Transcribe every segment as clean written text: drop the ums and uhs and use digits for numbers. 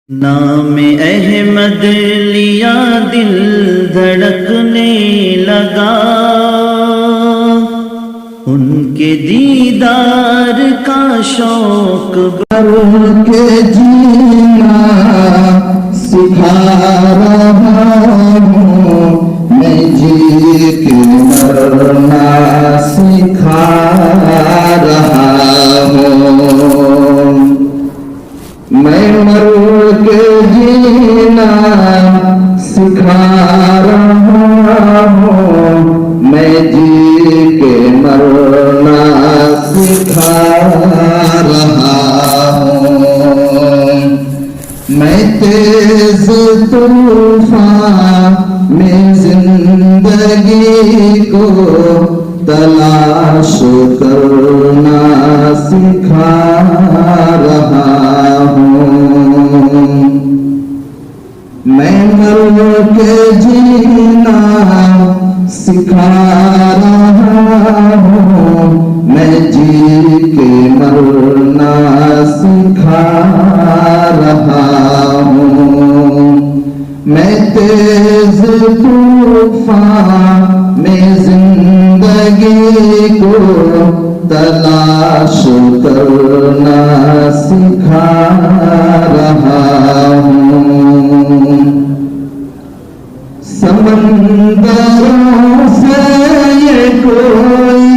नाम अहमद लिया दिल धड़कने लगा, उनके दीदार का शौक भर के जीना सिखा रहा हूँ, मैं जी के मरना सिखा रहा हूँ। मैं मर के जीना सिखा रहा हूँ, मैं जी के मरना सिखा रहा हूँ। मैं तेज तूफान में जिंदगी को तलाश करना सिखा रहा हूँ। मैं मर के जीना सिखा रहा हूँ, मैं जी के मरना सिखा रहा हूँ। मैं तेज तूफान में जिंदगी को तलाश करना सिखा रहा हूँ। समंदरों से ये कोई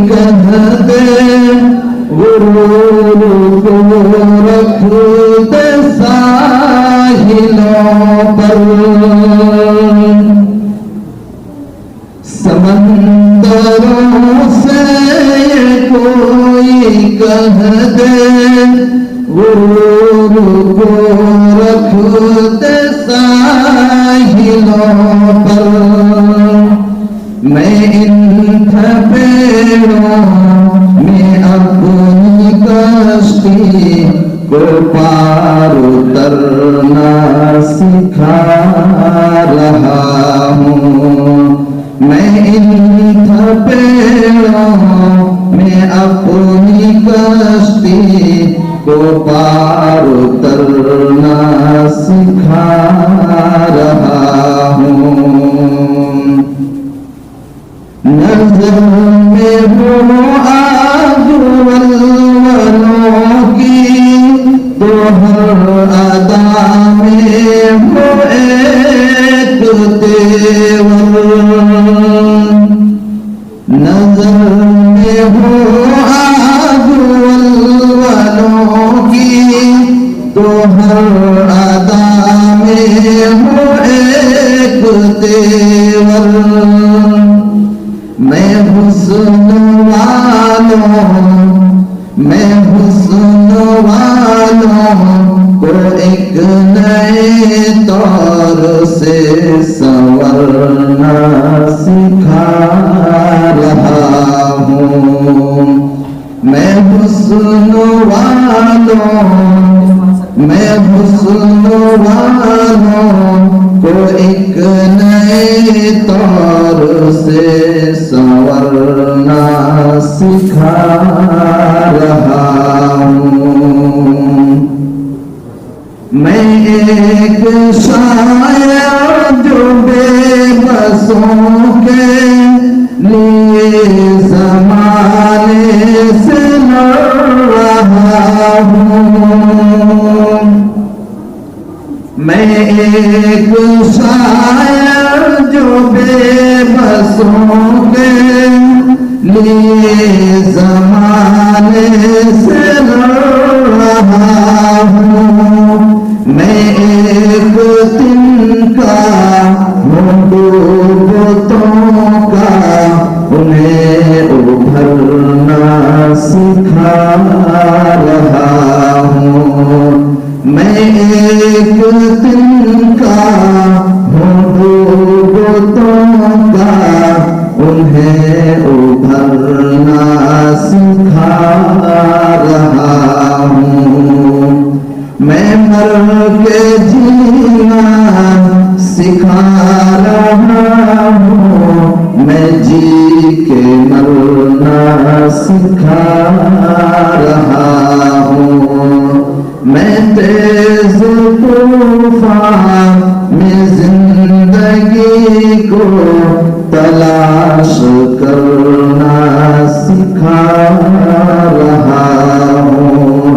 कह दे, गुरूर को रख दे साहिलों पर। समंदरों से ये कोई कह दे, गुरूर को रख दे साहिलों पर। मैं इन थपेड़ों में अपनी कश्ती को पार उतरना सिखा रहा हूँ। मैं इन थपेड़ों में अपनी कश्ती को पार उतरना सिखा रहा हूँ। नजर में हो आग वल्वलों की, तो हर अदा में हो एक तेवर। नजर में हो आग वल्वलों की, तो हर अदा में हो एक तेवर। मैं हुस्न वालों को एक नए तौर से संवरना सिखा रहा हूँ। मैं हुस्न वालों को एक नए तौर से संवरना सिखा रहा हूँ। मैं एक शायर जो बेबसों के लिए ज़माने से लड़ रहा हूँ। मैं एक शायर जो बेबसों के लिए ज़माने से लड़ रहा हूँ। मैं एक तिनका हूँ डूबतों का, उन्हें उभरना सिखा रहा हूँ। मैं एक तिनका हूँ डूबतों का, उन्हें उभरना सिखा रहा हूँ। मैं मर के जीना सिखा रहा हूँ, मैं जी के मरना सिखा रहा हूँ। मैं तेज तूफान में जिंदगी को तलाश करना सिखा रहा हूँ।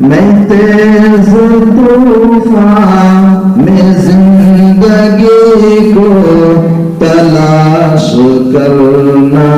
मैं तेज तूफान में जिंदगी को तलाश करना